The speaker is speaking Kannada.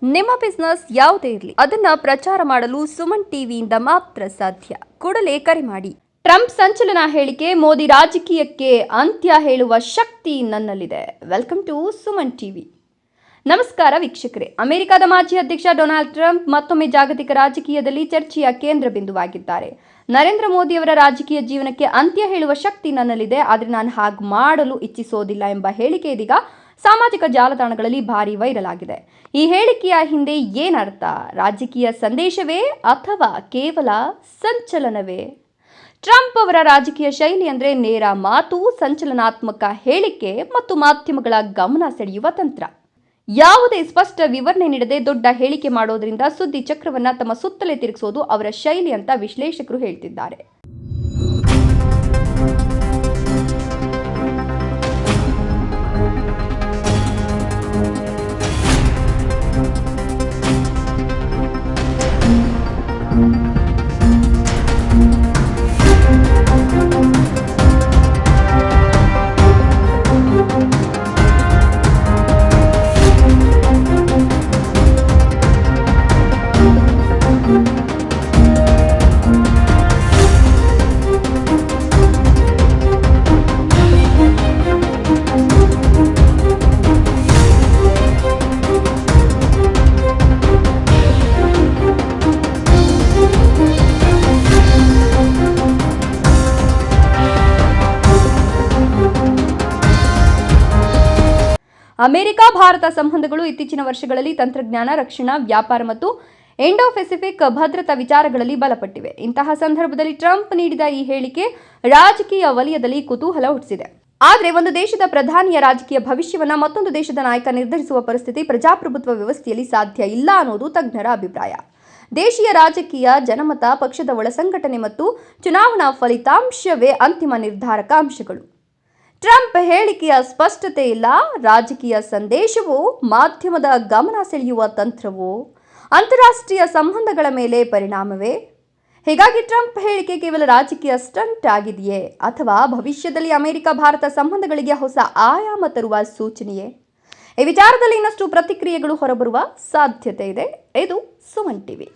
ನಿಮ್ಮ ಬಿಸ್ನೆಸ್ ಯಾವುದೇ ಇರಲಿ ಅದನ್ನ ಪ್ರಚಾರ ಮಾಡಲು ಸುಮನ್ ಟಿವಿಯಿಂದ ಮಾತ್ರ ಸಾಧ್ಯ. ಕೂಡಲೇ ಕರೆ ಮಾಡಿ. ಟ್ರಂಪ್ ಸಂಚಲನ ಹೇಳಿಕೆ, ಮೋದಿ ರಾಜಕೀಯಕ್ಕೆ ಅಂತ್ಯ ಹೇಳುವ ಶಕ್ತಿ ನನ್ನಲ್ಲಿದೆ. Welcome to Suman TV. ನಮಸ್ಕಾರ ವೀಕ್ಷಕರೇ. ಅಮೆರಿಕದ ಮಾಜಿ ಅಧ್ಯಕ್ಷ ಡೊನಾಲ್ಡ್ ಟ್ರಂಪ್ ಮತ್ತೊಮ್ಮೆ ಜಾಗತಿಕ ರಾಜಕೀಯದಲ್ಲಿ ಚರ್ಚೆಯ ಕೇಂದ್ರ ಬಿಂದುವಾಗಿದ್ದಾರೆ. ನರೇಂದ್ರ ಮೋದಿ ಅವರ ರಾಜಕೀಯ ಜೀವನಕ್ಕೆ ಅಂತ್ಯ ಹೇಳುವ ಶಕ್ತಿ ನನ್ನಲ್ಲಿದೆ, ಆದರೆ ನಾನು ಹಾಗೆ ಮಾಡಲು ಇಚ್ಛಿಸೋದಿಲ್ಲ ಎಂಬ ಹೇಳಿಕೆ ಇದೀಗ ಸಾಮಾಜಿಕ ಜಾಲತಾಣಗಳಲ್ಲಿ ಭಾರಿ ವೈರಲ್ ಆಗಿದೆ. ಈ ಹೇಳಿಕೆಯ ಹಿಂದೆ ಏನರ್ಥ? ರಾಜಕೀಯ ಸಂದೇಶವೇ ಅಥವಾ ಕೇವಲ ಸಂಚಲನವೇ? ಟ್ರಂಪ್ ಅವರ ರಾಜಕೀಯ ಶೈಲಿ ಅಂದರೆ ನೇರ ಮಾತು, ಸಂಚಲನಾತ್ಮಕ ಹೇಳಿಕೆ ಮತ್ತು ಮಾಧ್ಯಮಗಳ ಗಮನ ಸೆಳೆಯುವ ತಂತ್ರ. ಯಾವುದೇ ಸ್ಪಷ್ಟ ವಿವರಣೆ ನೀಡದೆ ದೊಡ್ಡ ಹೇಳಿಕೆ ಮಾಡೋದ್ರಿಂದ ಸುದ್ದಿ ಚಕ್ರವನ್ನ ತಮ್ಮ ಸುತ್ತಲೇ ತಿರುಗಿಸೋದು ಅವರ ಶೈಲಿ ಅಂತ ವಿಶ್ಲೇಷಕರು ಹೇಳ್ತಿದ್ದಾರೆ. ಅಮೆರಿಕ ಭಾರತ ಸಂಬಂಧಗಳು ಇತ್ತೀಚಿನ ವರ್ಷಗಳಲ್ಲಿ ತಂತ್ರಜ್ಞಾನ, ರಕ್ಷಣಾ, ವ್ಯಾಪಾರ ಮತ್ತು ಇಂಡೋ ಪೆಸಿಫಿಕ್ ಭದ್ರತಾ ವಿಚಾರಗಳಲ್ಲಿ ಬಲಪಟ್ಟಿವೆ. ಇಂತಹ ಸಂದರ್ಭದಲ್ಲಿ ಟ್ರಂಪ್ ನೀಡಿದ ಈ ಹೇಳಿಕೆ ರಾಜಕೀಯ ವಲಯದಲ್ಲಿ ಕುತೂಹಲ ಹುಟ್ಟಿಸಿದೆ. ಆದರೆ ಒಂದು ದೇಶದ ಪ್ರಧಾನಿಯ ರಾಜಕೀಯ ಭವಿಷ್ಯವನ್ನ ಮತ್ತೊಂದು ದೇಶದ ನಾಯಕ ನಿರ್ಧರಿಸುವ ಪರಿಸ್ಥಿತಿ ಪ್ರಜಾಪ್ರಭುತ್ವ ವ್ಯವಸ್ಥೆಯಲ್ಲಿ ಸಾಧ್ಯ ಇಲ್ಲ ಅನ್ನೋದು ತಜ್ಞರ ಅಭಿಪ್ರಾಯ. ದೇಶೀಯ ರಾಜಕೀಯ, ಜನಮತ, ಪಕ್ಷದ ಒಳಸಂಘಟನೆ ಮತ್ತು ಚುನಾವಣಾ ಫಲಿತಾಂಶವೇ ಅಂತಿಮ ನಿರ್ಧಾರಕ ಅಂಶಗಳು. ಟ್ರಂಪ್ ಹೇಳಿಕೆಯ ಸ್ಪಷ್ಟತೆ ಇಲ್ಲ. ರಾಜಕೀಯ ಸಂದೇಶವೋ, ಮಾಧ್ಯಮದ ಗಮನ ಸೆಳೆಯುವ ತಂತ್ರವೋ, ಅಂತಾರಾಷ್ಟ್ರೀಯ ಸಂಬಂಧಗಳ ಮೇಲೆ ಪರಿಣಾಮವೇ? ಹೀಗಾಗಿ ಟ್ರಂಪ್ ಹೇಳಿಕೆ ಕೇವಲ ರಾಜಕೀಯ ಸ್ಟಂಟ್ ಆಗಿದೆಯೇ ಅಥವಾ ಭವಿಷ್ಯದಲ್ಲಿ ಅಮೆರಿಕ ಭಾರತ ಸಂಬಂಧಗಳಿಗೆ ಹೊಸ ಆಯಾಮ ತರುವ ಸೂಚನೆಯೇ? ಈ ವಿಚಾರದಲ್ಲಿ ಇನ್ನಷ್ಟು ಪ್ರತಿಕ್ರಿಯೆಗಳು ಹೊರಬರುವ ಸಾಧ್ಯತೆ ಇದೆ. ಇದು ಸುಮನ್ ಟಿವಿ.